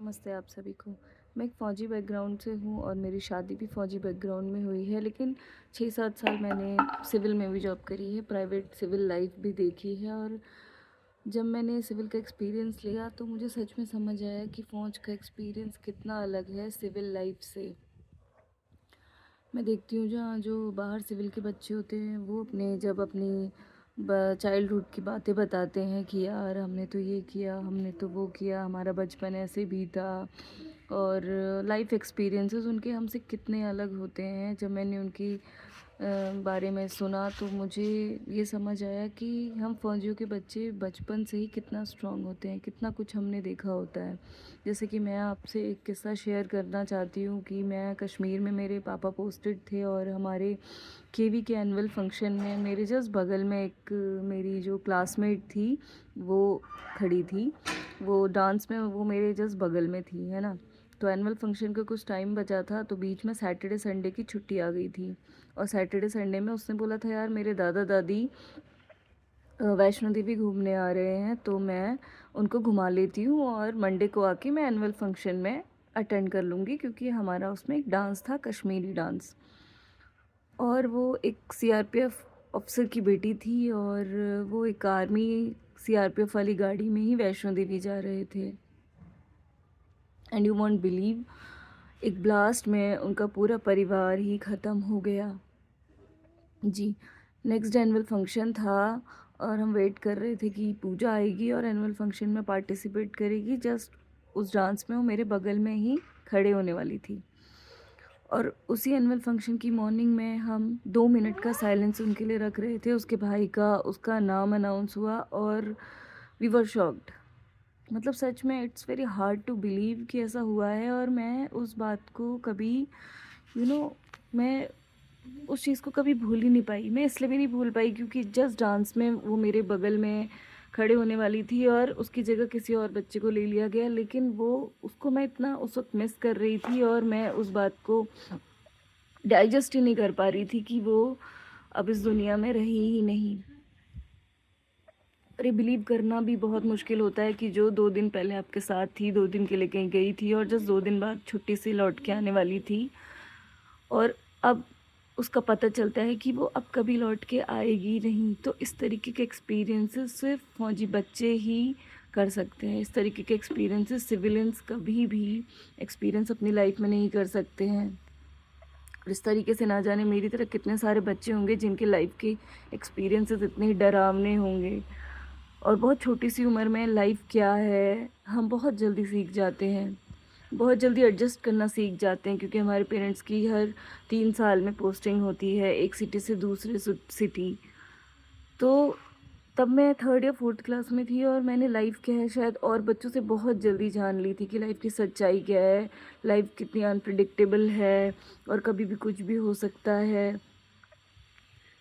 नमस्ते आप सभी को। मैं एक फ़ौजी बैकग्राउंड से हूँ और मेरी शादी भी फ़ौजी बैकग्राउंड में हुई है, लेकिन 6-7 साल मैंने सिविल में भी जॉब करी है, प्राइवेट सिविल लाइफ भी देखी है। और जब मैंने सिविल का एक्सपीरियंस लिया तो मुझे सच में समझ आया कि फ़ौज का एक्सपीरियंस कितना अलग है सिविल लाइफ से। मैं देखती हूँ जहाँ जो बाहर सिविल के बच्चे होते हैं वो जब अपनी चाइल्डहुड की बातें बताते हैं कि यार हमने तो ये किया, हमने तो वो किया, हमारा बचपन ऐसे भी था। और लाइफ एक्सपीरियंसेस उनके हमसे कितने अलग होते हैं। जब मैंने उनकी बारे में सुना तो मुझे ये समझ आया कि हम फौजियों के बच्चे बचपन से ही कितना स्ट्रांग होते हैं, कितना कुछ हमने देखा होता है। जैसे कि मैं आपसे एक किस्सा शेयर करना चाहती हूँ कि मैं कश्मीर में, मेरे पापा पोस्टेड थे और हमारे केवी के एनुअल फंक्शन में मेरे जस्ट बगल में एक मेरी जो क्लासमेट थी वो खड़ी थी। वो डांस में वो मेरे जस्ट बगल में थी, है ना। तो एनुअल फंक्शन का कुछ टाइम बचा था तो बीच में सैटरडे संडे की छुट्टी आ गई थी। और सैटरडे संडे में उसने बोला था यार मेरे दादा दादी वैष्णो देवी घूमने आ रहे हैं तो मैं उनको घुमा लेती हूँ और मंडे को आके मैं एनुअल फंक्शन में अटेंड कर लूँगी, क्योंकि हमारा उसमें एक डांस था, कश्मीरी डांस। और वो एक सीआरपीएफ ऑफिसर की बेटी थी और वो एक आर्मी सीआरपीएफ वाली गाड़ी में ही वैष्णो देवी जा रहे थे। एंड यू वॉन्ट बिलीव, एक ब्लास्ट में उनका पूरा परिवार ही ख़त्म हो गया। जी। नेक्स्ट एनुअल फंक्शन था और हम वेट कर रहे थे कि पूजा आएगी और एनुअल फंक्शन में पार्टिसिपेट करेगी। जस्ट उस डांस में वो मेरे बगल में ही खड़े होने वाली थी। और उसी एनुअल फंक्शन की मॉर्निंग में हम 2 मिनट का साइलेंस उनके लिए रख रहे थे। उसके भाई का, उसका नाम अनाउंस हुआ और वी वर शॉक्ड। मतलब सच में it's very hard to believe कि ऐसा हुआ है। और मैं उस बात को कभी मैं उस चीज़ को कभी भूल ही नहीं पाई। मैं इसलिए भी नहीं भूल पाई क्योंकि जस्ट डांस में वो मेरे बगल में खड़े होने वाली थी और उसकी जगह किसी और बच्चे को ले लिया गया, लेकिन वो उसको मैं इतना उस वक्त मिस कर रही थी और मैं उस बात को डाइजेस्ट ही नहीं कर पा रही थी कि वो अब इस दुनिया में रही ही नहीं। और ये बिलीव करना भी बहुत मुश्किल होता है कि जो 2 दिन पहले आपके साथ थी, 2 दिन के लिए कहीं गई थी और जस्ट 2 दिन बाद छुट्टी से लौट के आने वाली थी, और अब उसका पता चलता है कि वो अब कभी लौट के आएगी नहीं। तो इस तरीके के एक्सपीरियंसेस सिर्फ फौजी बच्चे ही कर सकते हैं। इस तरीके के एक्सपीरियंसेस सिविलियंस कभी भी एक्सपीरियंस अपनी लाइफ में नहीं कर सकते हैं। और इस तरीके से ना जाने मेरी तरह कितने सारे बच्चे होंगे जिनके लाइफ के एक्सपीरियंसेस इतने डरावने होंगे। और बहुत छोटी सी उम्र में लाइफ क्या है हम बहुत जल्दी सीख जाते हैं, बहुत जल्दी एडजस्ट करना सीख जाते हैं, क्योंकि हमारे पेरेंट्स की हर 3 साल में पोस्टिंग होती है एक सिटी से दूसरे सिटी। तो तब मैं 3rd या 4th क्लास में थी और मैंने लाइफ क्या है शायद और बच्चों से बहुत जल्दी जान ली थी कि लाइफ की सच्चाई क्या है, लाइफ कितनी अनप्रिडिक्टेबल है और कभी भी कुछ भी हो सकता है।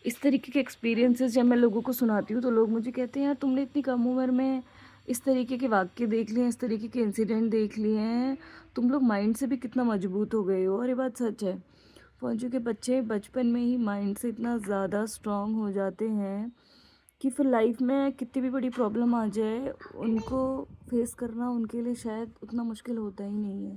इस तरीके के एक्सपीरियंसेस जब मैं लोगों को सुनाती हूँ तो लोग मुझे कहते हैं यार तुमने इतनी कम उम्र में इस तरीके के वाक्य देख लिए हैं, इस तरीके के इंसिडेंट देख लिए हैं, तुम लोग माइंड से भी कितना मजबूत हो गए हो। और ये बात सच है। फौजियों के बच्चे बचपन में ही माइंड से इतना ज़्यादा स्ट्रांग हो जाते हैं कि फिर लाइफ में कितनी भी बड़ी प्रॉब्लम आ जाए उनको फेस करना उनके लिए शायद उतना मुश्किल होता ही नहीं है।